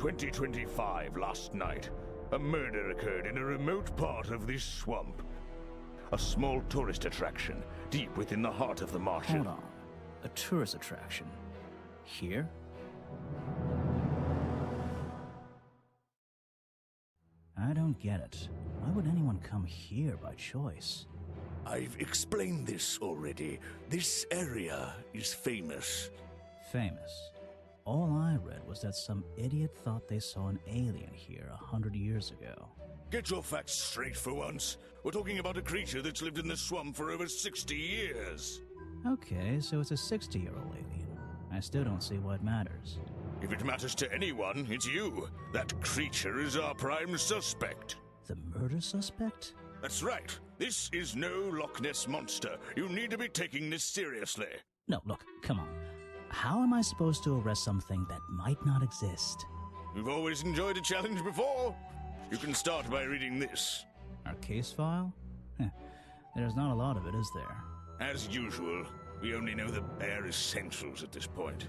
2025 last night, a murder occurred in a remote part of this swamp. A small tourist attraction, deep within the heart of the marsh. Hold on. A tourist attraction? Here? I don't get it. Why would anyone come here by choice? I've explained this already. This area is famous. Famous. All I read was that some idiot thought they saw an alien here 100 years ago. Get your facts straight for once. We're talking about a creature that's lived in the swamp for over 60 years. Okay, so it's a 60-year-old alien. I still don't see what matters. If it matters to anyone, it's you. That creature is our prime suspect. The murder suspect? That's right. This is no Loch Ness monster. You need to be taking this seriously. No, look, come on. How am I supposed to arrest something that might not exist? You've always enjoyed a challenge before. You can start by reading this. Our case file? There's not a lot of it, is there? As usual, we only know the bare essentials at this point.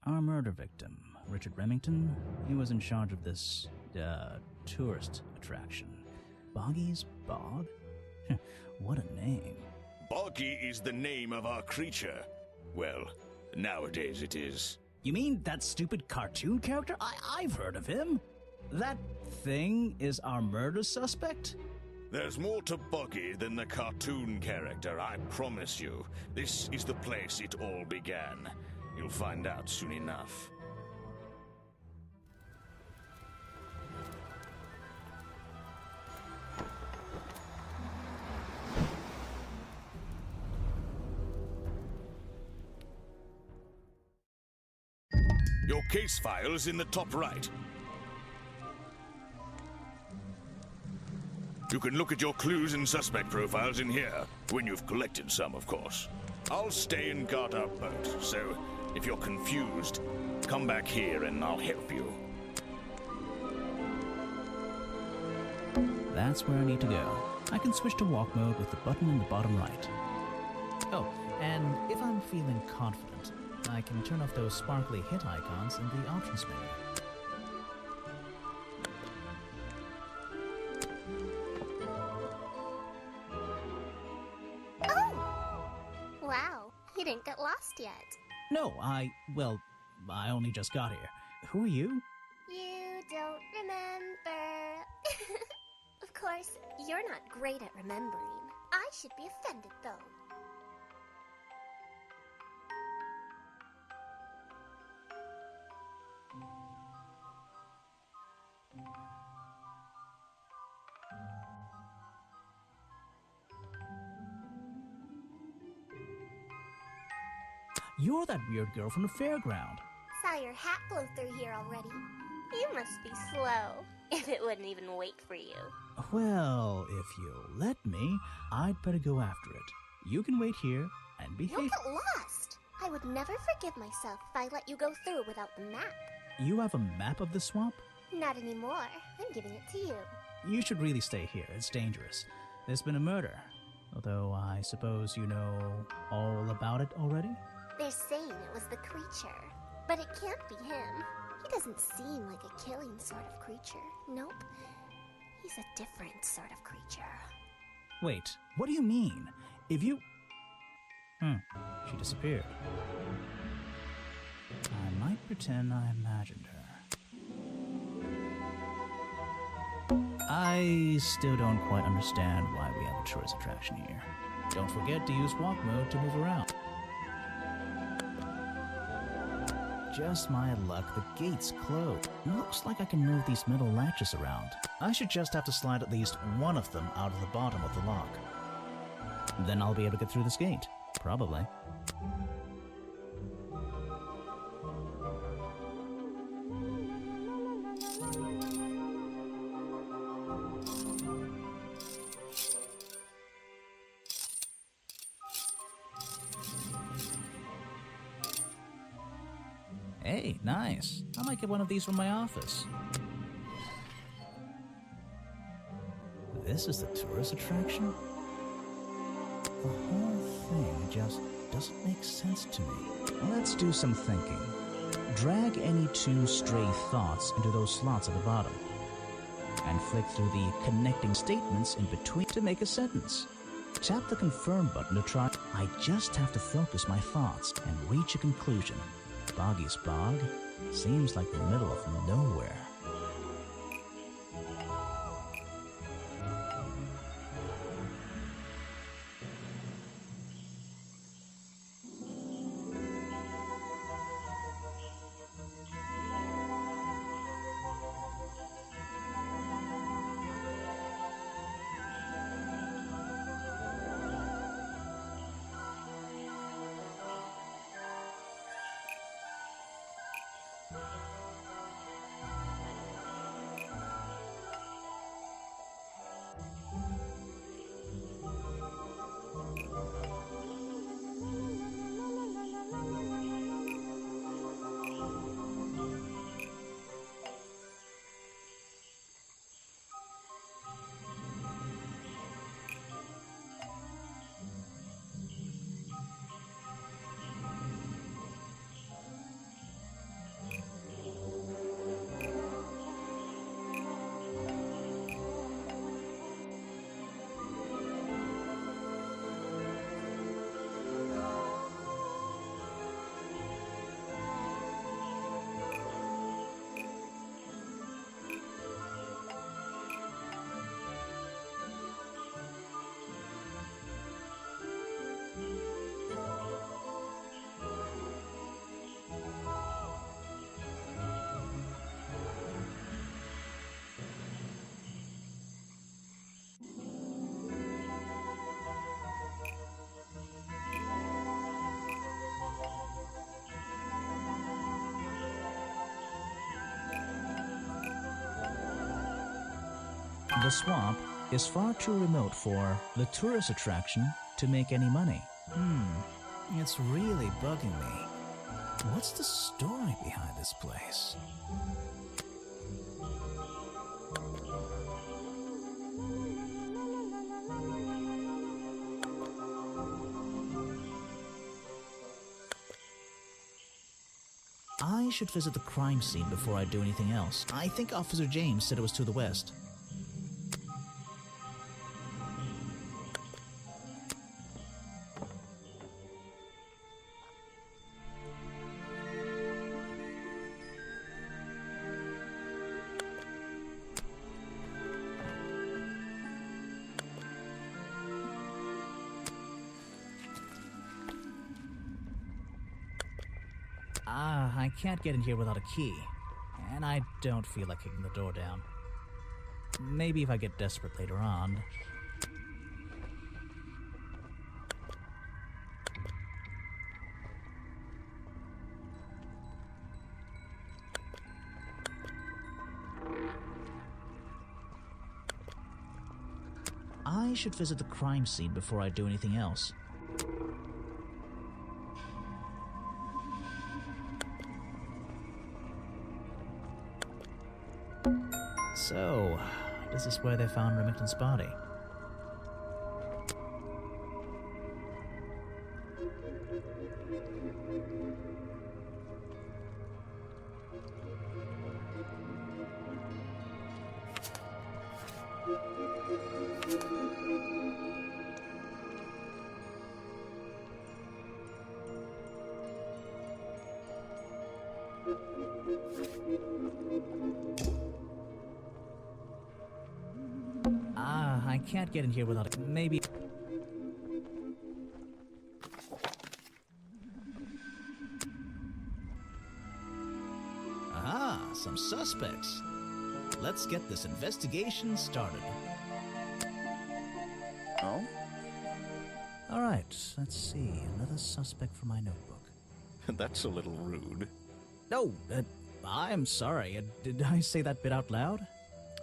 Our murder victim, Richard Remington, he was in charge of this, tourist attraction. Boggy's Bog? What a name. Boggy is the name of our creature. Well, nowadays it is. You mean that stupid cartoon character? I've heard of him. That thing is our murder suspect? There's more to Boggy than the cartoon character, I promise you. This is the place it all began. You'll find out soon enough. Your case file is in the top right. You can look at your clues and suspect profiles in here, when you've collected some, of course. I'll stay and guard our boat, so if you're confused, come back here and I'll help you. That's where I need to go. I can switch to walk mode with the button in the bottom right. Oh, and if I'm feeling confident, I can turn off those sparkly hit icons in the options menu. Wow, you didn't get lost yet. No, I only just got here. Who are you? You don't remember. Of course, you're not great at remembering. I should be offended, though. You're that weird girl from the fairground. Saw your hat blow through here already. You must be slow, if it wouldn't even wait for you. Well, if you'll let me, I'd better go after it. You can wait here and behave. You'll get lost. I would never forgive myself if I let you go through without the map. You have a map of the swamp? Not anymore. I'm giving it to you. You should really stay here. It's dangerous. There's been a murder. Although I suppose you know all about it already? They're saying it was the creature, but it can't be him. He doesn't seem like a killing sort of creature. Nope. He's a different sort of creature. Wait, what do you mean? If you... she disappeared. I might pretend I imagined her. I still don't quite understand why we have a tourist attraction here. Don't forget to use walk mode to move around. Just my luck, the gate's closed. Looks like I can move these metal latches around. I should just have to slide at least one of them out of the bottom of the lock. Then I'll be able to get through this gate. Probably. Hey, nice. I might get one of these from my office. This is the tourist attraction? The whole thing just doesn't make sense to me. Let's do some thinking. Drag any two stray thoughts into those slots at the bottom, and flick through the connecting statements in between to make a sentence. Tap the confirm button to try. I just have to focus my thoughts and reach a conclusion. Boggy's Bog seems like the middle of nowhere. The swamp is far too remote for the tourist attraction to make any money. It's really bugging me. What's the story behind this place? I should visit the crime scene before I do anything else. I think Officer James said it was to the west. I can't get in here without a key, and I don't feel like kicking the door down. Maybe if I get desperate later on. I should visit the crime scene before I do anything else. So, this is where they found Remington's body. I can't get in here without it. Maybe... Ah, some suspects. Let's get this investigation started. Oh? All right, let's see. Another suspect for my notebook. That's a little rude. No, I'm sorry. Did I say that bit out loud?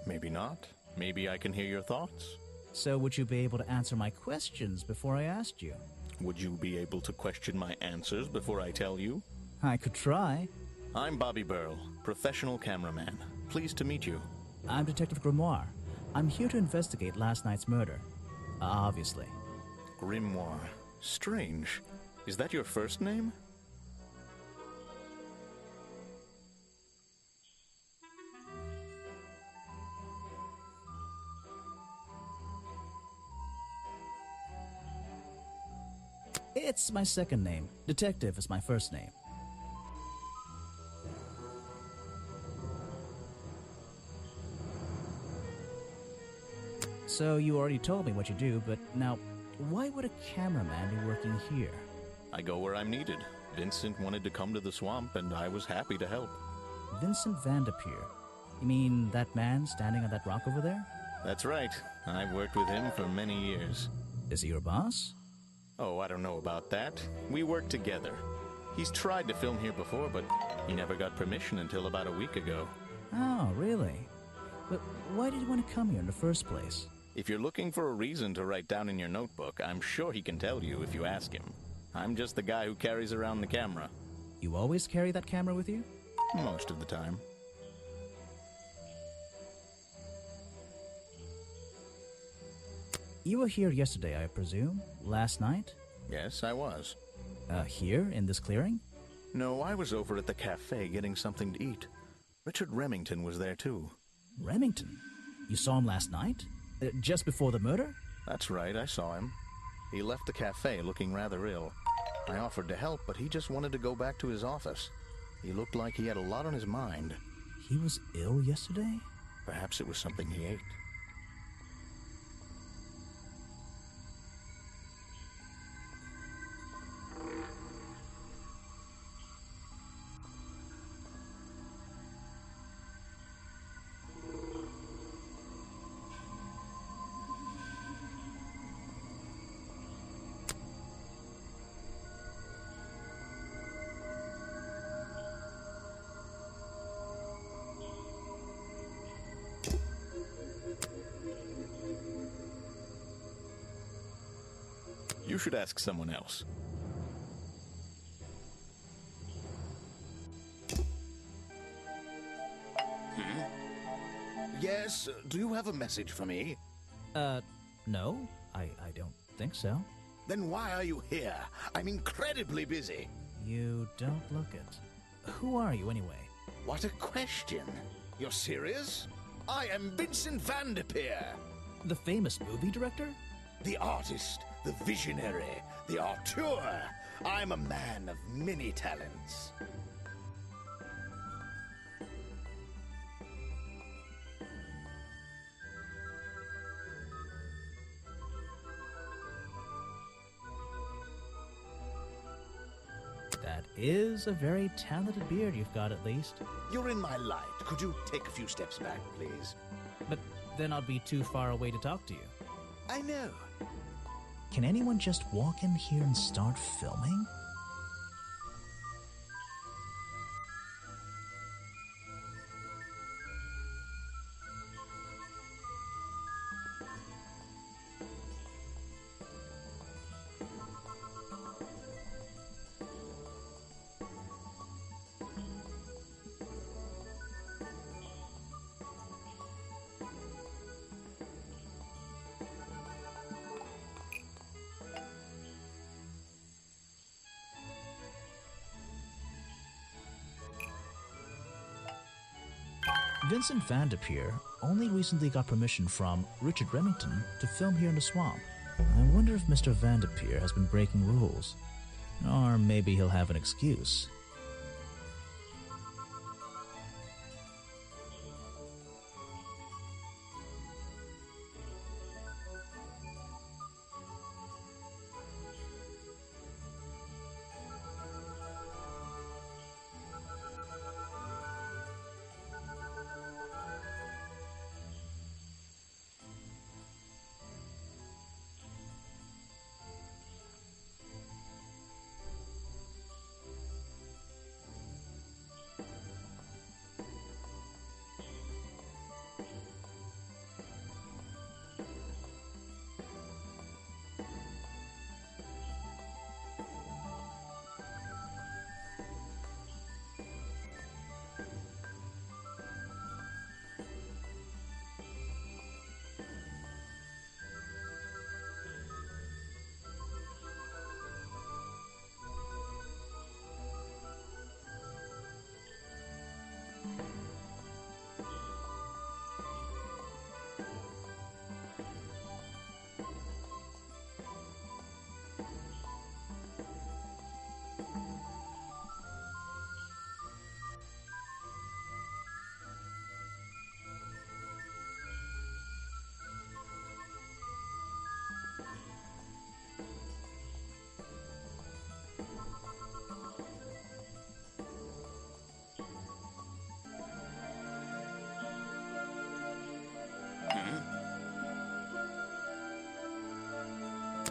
Maybe not. Maybe I can hear your thoughts. So would you be able to answer my questions before I asked you? Would you be able to question my answers before I tell you? I could try. I'm Bobby Burl, professional cameraman. Pleased to meet you. I'm Detective Grimoire. I'm here to investigate last night's murder. Obviously. Grimoire. Strange. Is that your first name? It's my second name. Detective is my first name. So you already told me what you do, but now, why would a cameraman be working here? I go where I'm needed. Vincent wanted to come to the swamp, and I was happy to help. Vincent Vanderpeer. You mean that man standing on that rock over there? That's right. I've worked with him for many years. Is he your boss? Oh, I don't know about that. We work together. He's tried to film here before, but he never got permission until about a week ago. Oh, really? But why did he want to come here in the first place? If you're looking for a reason to write down in your notebook, I'm sure he can tell you if you ask him. I'm just the guy who carries around the camera. You always carry that camera with you? Most of the time. You were here yesterday, I presume? Last night? Yes, I was. Here, in this clearing? No, I was over at the cafe getting something to eat. Richard Remington was there too. Remington? You saw him last night? Just before the murder? That's right, I saw him. He left the cafe looking rather ill. I offered to help, but he just wanted to go back to his office. He looked like he had a lot on his mind. He was ill yesterday? Perhaps it was something he ate. You should ask someone else. Yes, do you have a message for me? No. I don't think so. Then why are you here? I'm incredibly busy. You don't look it. Who are you, anyway? What a question. You're serious? I am Vincent Vanderpeer. The famous movie director? The artist, the visionary, the auteur. I'm a man of many talents. That is a very talented beard you've got, at least. You're in my light. Could you take a few steps back, please? But then I'll be too far away to talk to you. I know. Can anyone just walk in here and start filming? Vincent Vanderpeer only recently got permission from Richard Remington to film here in the swamp. I wonder if Mr. Vanderpeer has been breaking rules. Or maybe he'll have an excuse.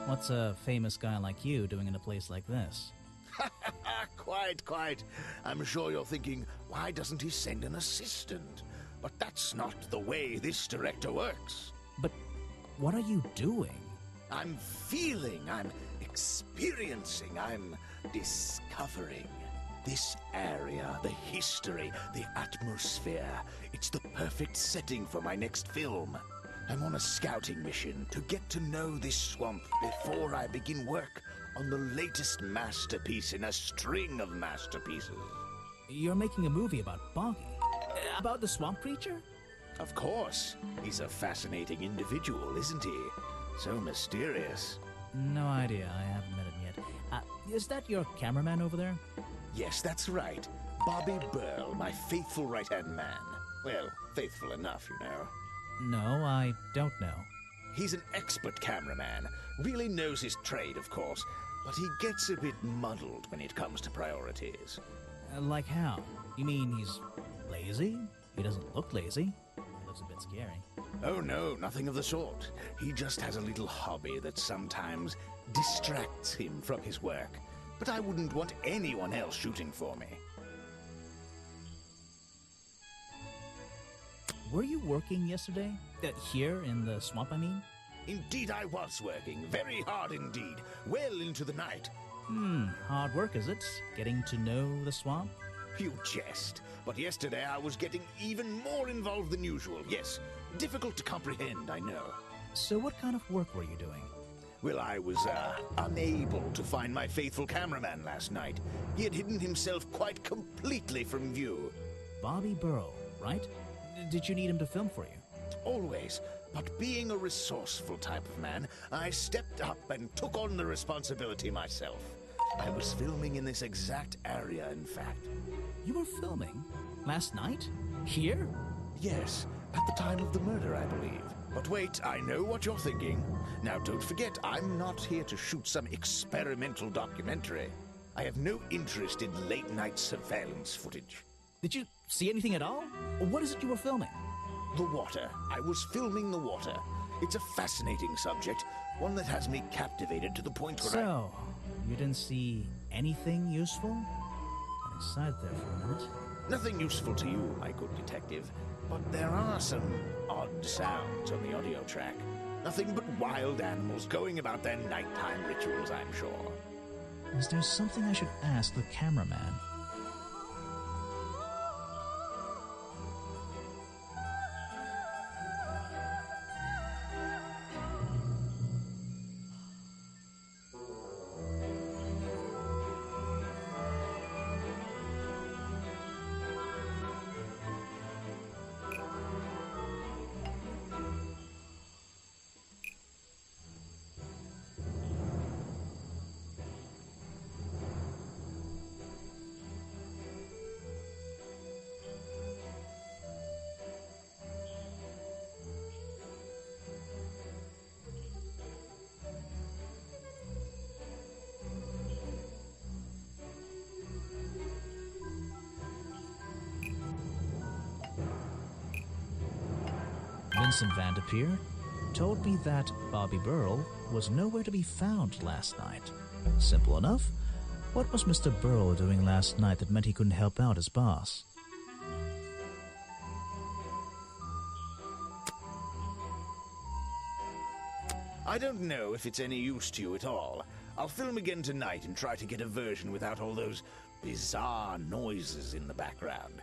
What's a famous guy like you doing in a place like this? Quite. I'm sure you're thinking, why doesn't he send an assistant? But that's not the way this director works. But what are you doing? I'm feeling, I'm experiencing, I'm discovering. This area, the history, the atmosphere, it's the perfect setting for my next film. I'm on a scouting mission to get to know this swamp before I begin work on the latest masterpiece in a string of masterpieces. You're making a movie about Boggy? About the swamp creature? Of course. He's a fascinating individual, isn't he? So mysterious. No idea. I haven't met him yet. Is that your cameraman over there? Yes, that's right. Bobby Burl, my faithful right-hand man. Well, faithful enough, you know. No, I don't know. He's an expert cameraman. Really knows his trade, of course. But he gets a bit muddled when it comes to priorities. Like how? You mean he's lazy? He doesn't look lazy. He looks a bit scary. Oh no, nothing of the sort. He just has a little hobby that sometimes distracts him from his work. But I wouldn't want anyone else shooting for me. Were you working yesterday? Here in the swamp, I mean? Indeed I was working, very hard indeed, well into the night. Hard work, is it? Getting to know the swamp? You jest, but yesterday I was getting even more involved than usual, yes. Difficult to comprehend, I know. So what kind of work were you doing? Well, I was, unable to find my faithful cameraman last night. He had hidden himself quite completely from view. Bobby Burl, right? Did you need him to film for you? Always. But being a resourceful type of man, I stepped up and took on the responsibility myself. I was filming in this exact area, in fact. You were filming? Last night? Here? Yes, at the time of the murder, I believe. But wait, I know what you're thinking. Now, don't forget, I'm not here to shoot some experimental documentary. I have no interest in late-night surveillance footage. Did you see anything at all? What is it you were filming? The water. I was filming the water. It's a fascinating subject, one that has me captivated to the point where So, you didn't see anything useful? Got excited there for a minute. Nothing useful to you, my good detective, but there are some odd sounds on the audio track. Nothing but wild animals going about their nighttime rituals, I'm sure. Is there something I should ask the cameraman? Vincent Vanderpeer told me that Bobby Burl was nowhere to be found last night. Simple enough. What was Mr. Burl doing last night that meant he couldn't help out his boss? I don't know if it's any use to you at all. I'll film again tonight and try to get a version without all those bizarre noises in the background.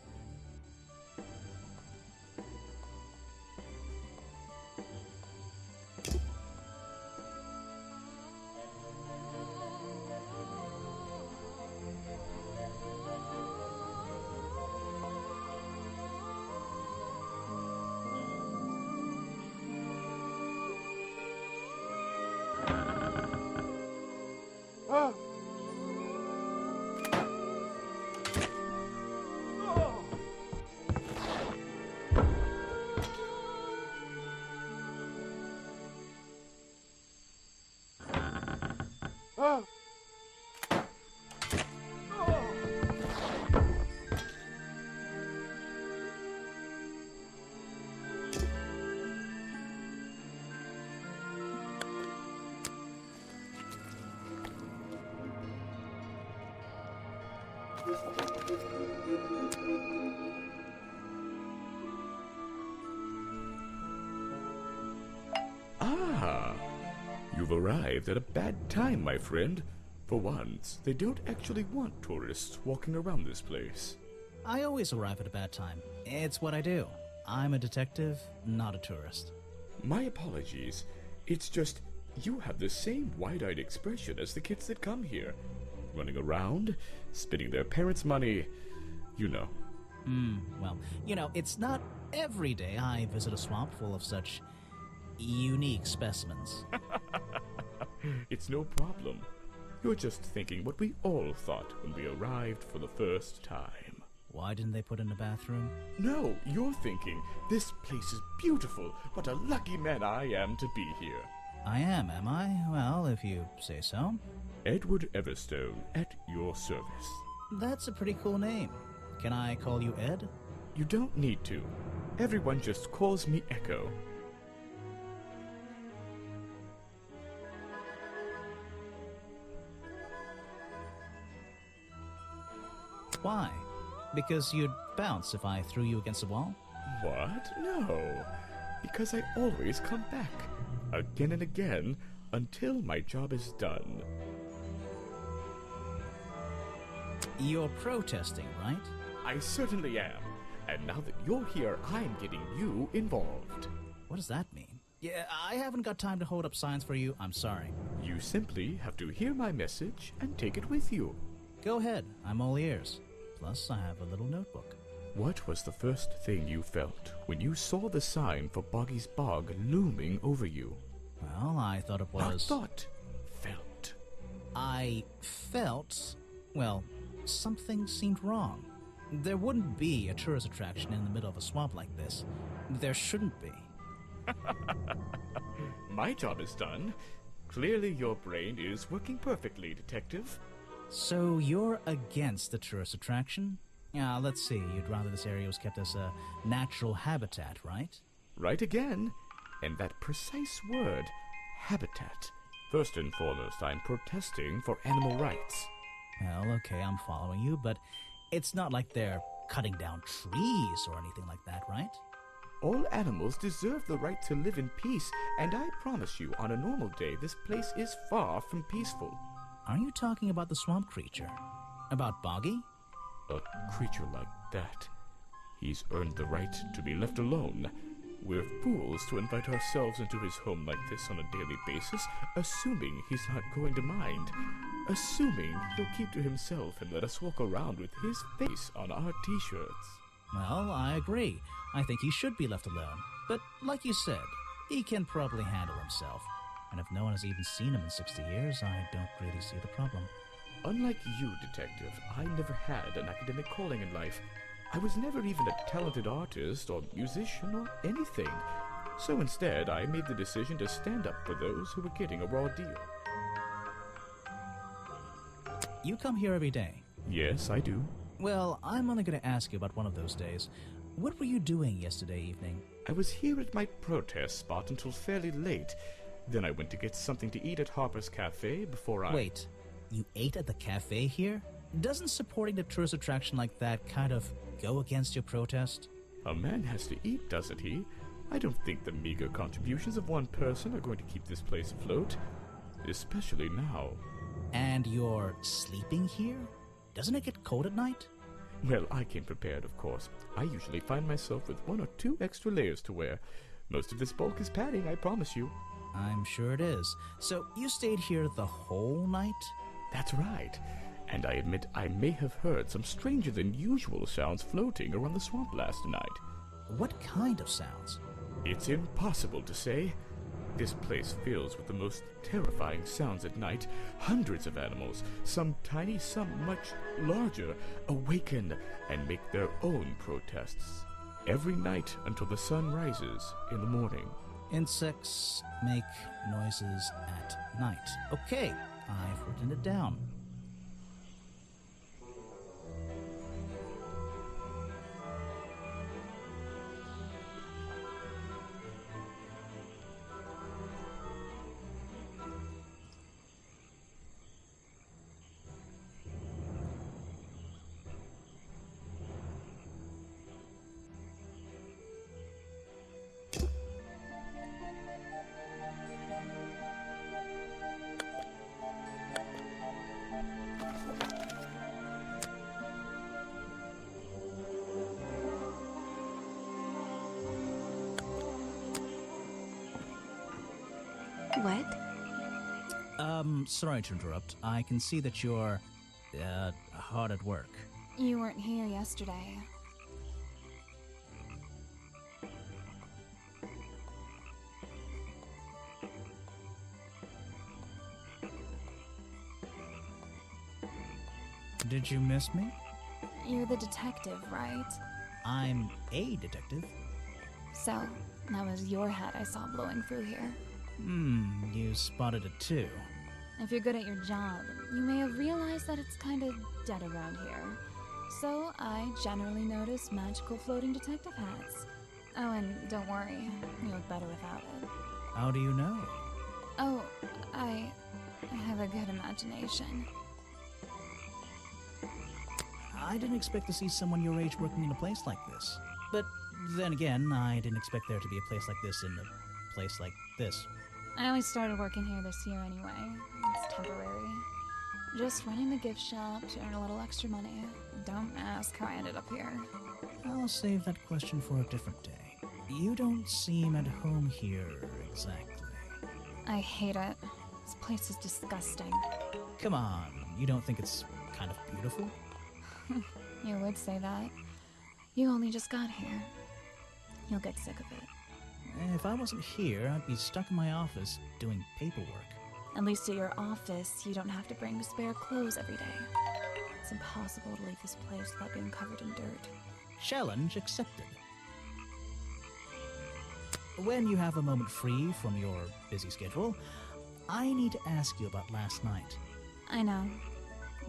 Ah, you've arrived at a bad time, my friend. For once, they don't actually want tourists walking around this place. I always arrive at a bad time. It's what I do. I'm a detective, not a tourist. My apologies. It's just, you have the same wide-eyed expression as the kids that come here. Running around, spending their parents' money, you know. Well, it's not every day I visit a swamp full of such unique specimens. It's no problem. You're just thinking what we all thought when we arrived for the first time. Why didn't they put in a bathroom? No, you're thinking, this place is beautiful. What a lucky man I am to be here. I am I? Well, if you say so. Edward Everstone, at your service. That's a pretty cool name. Can I call you Ed? You don't need to. Everyone just calls me Echo. Why? Because you'd bounce if I threw you against a wall? What? No. Because I always come back. Again and again, until my job is done. You're protesting, right? I certainly am. And now that you're here, I'm getting you involved. What does that mean? Yeah, I haven't got time to hold up signs for you. I'm sorry. You simply have to hear my message and take it with you. Go ahead. I'm all ears. Plus, I have a little notebook. What was the first thing you felt when you saw the sign for Boggy's Bog looming over you? Well, I thought it was... Not thought. Felt. I felt... Well, something seemed wrong. There wouldn't be a tourist attraction in the middle of a swamp like this. There shouldn't be. My job is done. Clearly your brain is working perfectly, Detective. So you're against the tourist attraction? Yeah, let's see. You'd rather this area was kept as a natural habitat, right? Right again. And that precise word, habitat. First and foremost, I'm protesting for animal rights. Well, okay, I'm following you, but it's not like they're cutting down trees or anything like that, right? All animals deserve the right to live in peace, and I promise you, on a normal day, this place is far from peaceful. Are you talking about the swamp creature? About Boggy? A creature like that. He's earned the right to be left alone. We're fools to invite ourselves into his home like this on a daily basis, assuming he's not going to mind. Assuming he'll keep to himself and let us walk around with his face on our t-shirts. Well, I agree. I think he should be left alone. But like you said, he can probably handle himself. And if no one has even seen him in 60 years, I don't really see the problem. Unlike you, Detective, I never had an academic calling in life. I was never even a talented artist or musician or anything. So instead, I made the decision to stand up for those who were getting a raw deal. You come here every day? Yes, I do. Well, I'm only going to ask you about one of those days. What were you doing yesterday evening? I was here at my protest spot until fairly late. Then I went to get something to eat at Harper's Cafe before I... Wait, you ate at the cafe here? Doesn't supporting a tourist attraction like that kind of go against your protest? A man has to eat, doesn't he? I don't think the meager contributions of one person are going to keep this place afloat. Especially now. And you're sleeping here? Doesn't it get cold at night? Well, I came prepared, of course. I usually find myself with 1 or 2 extra layers to wear. Most of this bulk is padding, I promise you. I'm sure it is. So you stayed here the whole night? That's right. And I admit I may have heard some stranger than usual sounds floating around the swamp last night. What kind of sounds? It's impossible to say. This place fills with the most terrifying sounds at night. Hundreds of animals, some tiny, some much larger, awaken and make their own protests. Every night until the sun rises in the morning. Insects make noises at night. Okay, I've written it down. What? Sorry to interrupt. I can see that you're, hard at work. You weren't here yesterday. Did you miss me? You're the detective, right? I'm a detective. So, that was your head I saw blowing through here. You spotted it too. If you're good at your job, you may have realized that it's kind of dead around here. So, I generally notice magical floating detective hats. Oh, and don't worry, you look better without it. How do you know? Oh, I have a good imagination. I didn't expect to see someone your age working in a place like this. But then again, I didn't expect there to be a place like this in a place like this. I only started working here this year anyway. It's temporary. Just running the gift shop to earn a little extra money. Don't ask how I ended up here. I'll save that question for a different day. You don't seem at home here exactly. I hate it. This place is disgusting. Come on, you don't think it's kind of beautiful? You would say that. You only just got here. You'll get sick of it. If I wasn't here, I'd be stuck in my office doing paperwork. At least at your office, you don't have to bring spare clothes every day. It's impossible to leave this place without being covered in dirt. Challenge accepted. When you have a moment free from your busy schedule, I need to ask you about last night. I know,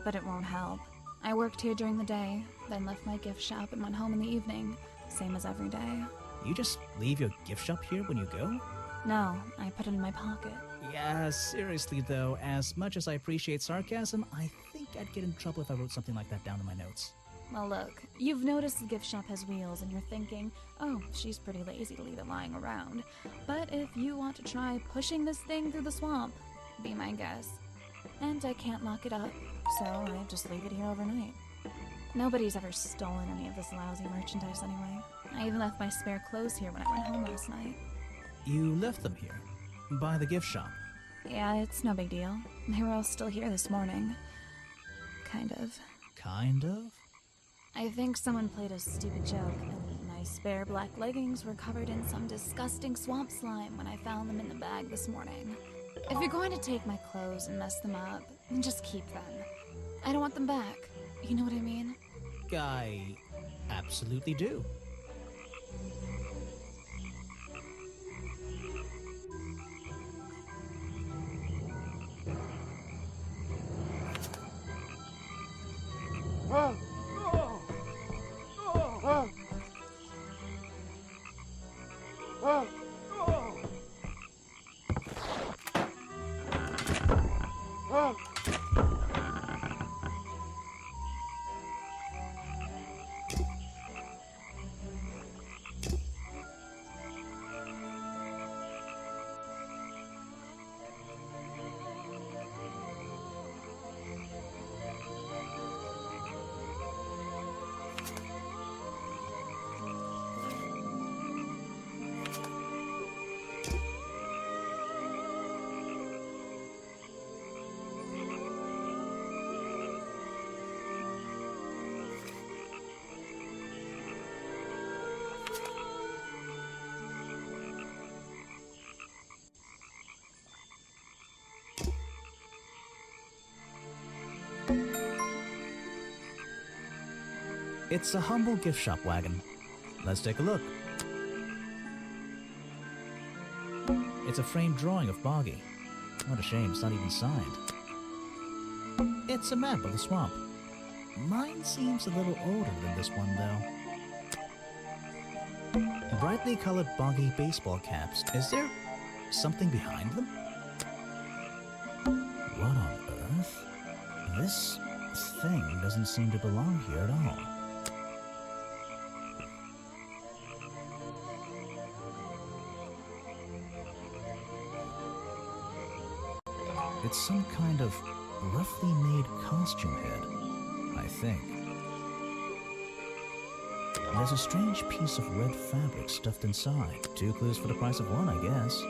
but it won't help. I worked here during the day, then left my gift shop and went home in the evening, same as every day. You just leave your gift shop here when you go? No, I put it in my pocket. Yeah, seriously though, as much as I appreciate sarcasm, I think I'd get in trouble if I wrote something like that down in my notes. Well, look, you've noticed the gift shop has wheels and you're thinking, oh, she's pretty lazy to leave it lying around. But if you want to try pushing this thing through the swamp, be my guest. And I can't lock it up, so I just leave it here overnight. Nobody's ever stolen any of this lousy merchandise anyway. I even left my spare clothes here when I went home last night. You left them here? By the gift shop? Yeah, it's no big deal. They were all still here this morning. Kind of. Kind of? I think someone played a stupid joke, and my spare black leggings were covered in some disgusting swamp slime when I found them in the bag this morning. If you're going to take my clothes and mess them up, then just keep them. I don't want them back. You know what I mean? I absolutely do. It's a humble gift shop wagon. Let's take a look. It's a framed drawing of Boggy. What a shame, it's not even signed. It's a map of the swamp. Mine seems a little older than this one, though. Brightly colored Boggy baseball caps. Is there something behind them? What on earth? This thing doesn't seem to belong here at all. It's some kind of roughly made costume head, I think. There's a strange piece of red fabric stuffed inside. 2 clues for the price of 1, I guess.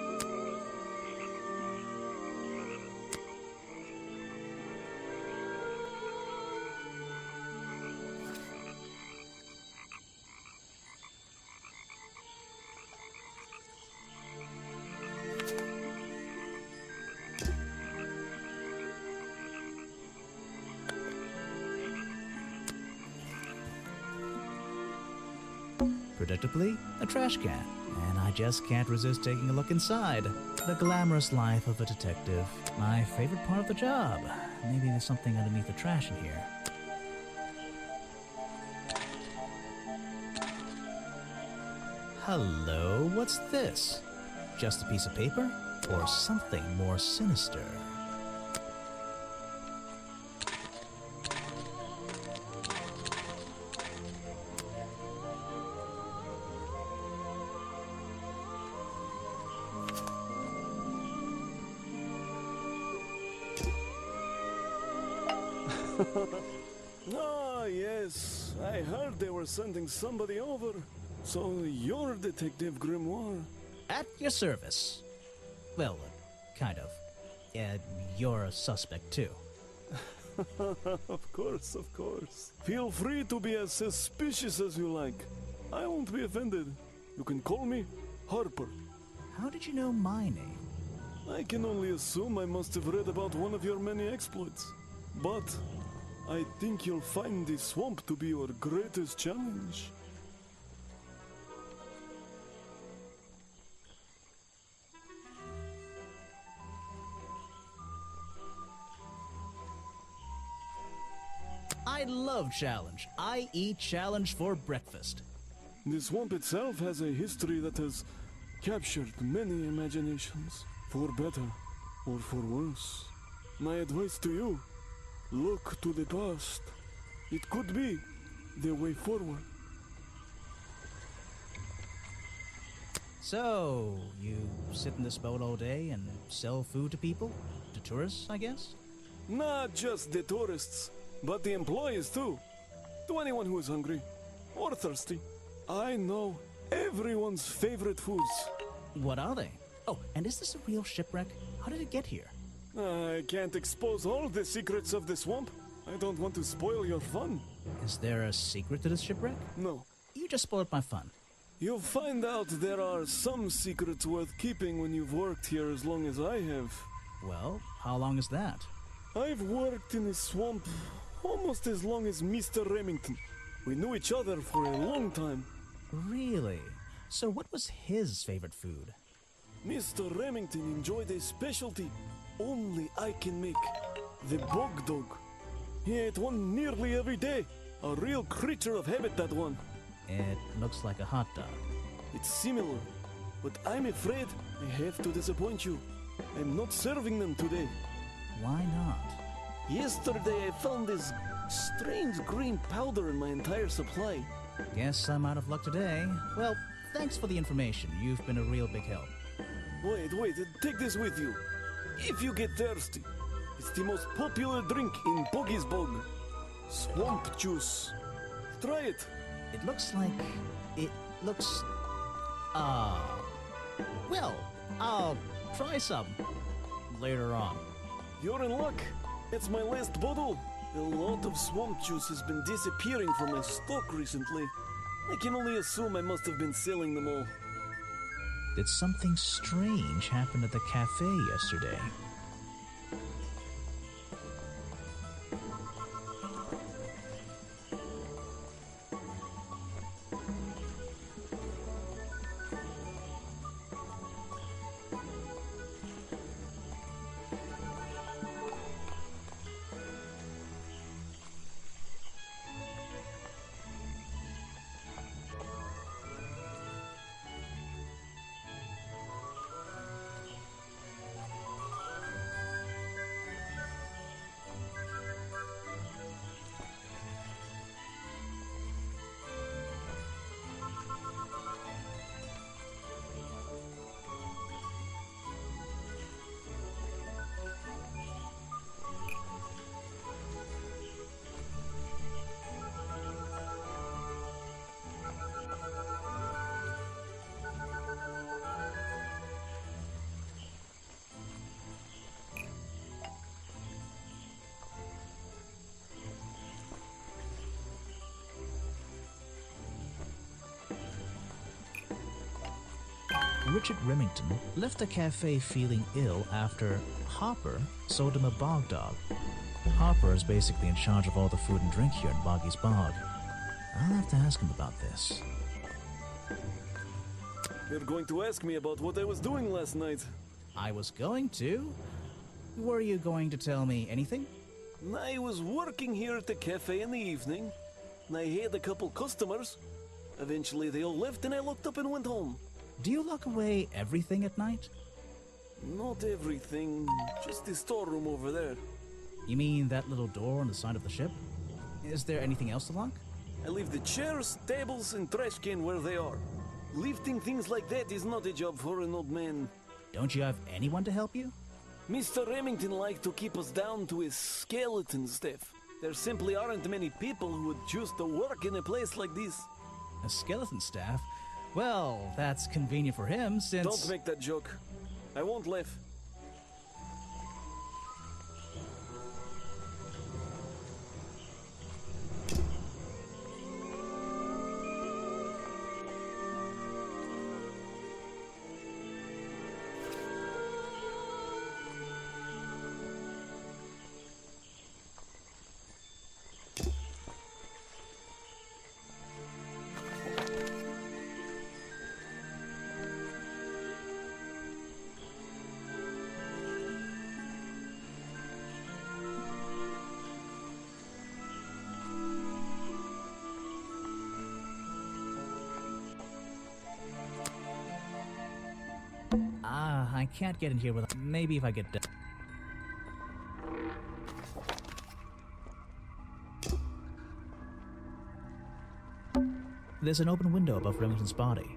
predictably, a trash can. And I just can't resist taking a look inside. The glamorous life of a detective. My favorite part of the job. Maybe there's something underneath the trash in here. Hello, what's this? Just a piece of paper? Or something more sinister? Ah, yes. I heard they were sending somebody over. So you're Detective Grimoire. At your service. Well, kind of. You're a suspect, too. Of course, of course. Feel free to be as suspicious as you like. I won't be offended. You can call me Harper. How did you know my name? I can only assume I must have read about one of your many exploits. But I think you'll find this swamp to be your greatest challenge. I love challenge. I eat challenge for breakfast. The swamp itself has a history that has captured many imaginations, for better or for worse. My advice to you, look to the past. It could be the way forward. So, you sit in this boat all day and sell food to people? To tourists, I guess? Not just the tourists, but the employees too. To anyone who is hungry or thirsty. I know everyone's favorite foods. What are they? Oh, and is this a real shipwreck? How did it get here? I can't expose all the secrets of the swamp. I don't want to spoil your fun. Is there a secret to this shipwreck? No. You just spoiled my fun. You'll find out there are some secrets worth keeping when you've worked here as long as I have. Well, how long is that? I've worked in the swamp almost as long as Mr. Remington. We knew each other for a long time. Really? So what was his favorite food? Mr. Remington enjoyed a specialty only I can make. The bog dog. He ate one nearly every day. A real creature of habit, that one. It looks like a hot dog. It's similar, but I'm afraid I have to disappoint you. I'm not serving them today. Why not? Yesterday I found this strange green powder in my entire supply. Guess I'm out of luck today. Well, thanks for the information. You've been a real big help. Wait, take this with you. If you get thirsty, it's the most popular drink in Boggy's Bog. Swamp juice. Try it. It looks like... Well, I'll try some later on. You're in luck. It's my last bottle. A lot of swamp juice has been disappearing from my stock recently. I can only assume I must have been selling them all. Did something strange happen at the cafe yesterday? Richard Remington left the cafe feeling ill after Hopper sold him a bog dog. Hopper is basically in charge of all the food and drink here in Boggy's Bog. I'll have to ask him about this. You're going to ask me about what I was doing last night. I was going to. Were you going to tell me anything? I was working here at the cafe in the evening, and I had a couple customers. Eventually they all left and I locked up and went home. Do you lock away everything at night? Not everything, just the storeroom over there. You mean that little door on the side of the ship? Is there anything else to lock? I leave the chairs, tables, and trash can where they are. Lifting things like that is not a job for an old man. Don't you have anyone to help you? Mr. Remington liked to keep us down to his skeleton staff. There simply aren't many people who would choose to work in a place like this. A skeleton staff? Well, that's convenient for him since... Don't make that joke. I won't laugh. I can't get in here without... Maybe if I get... There's an open window above Remington's body.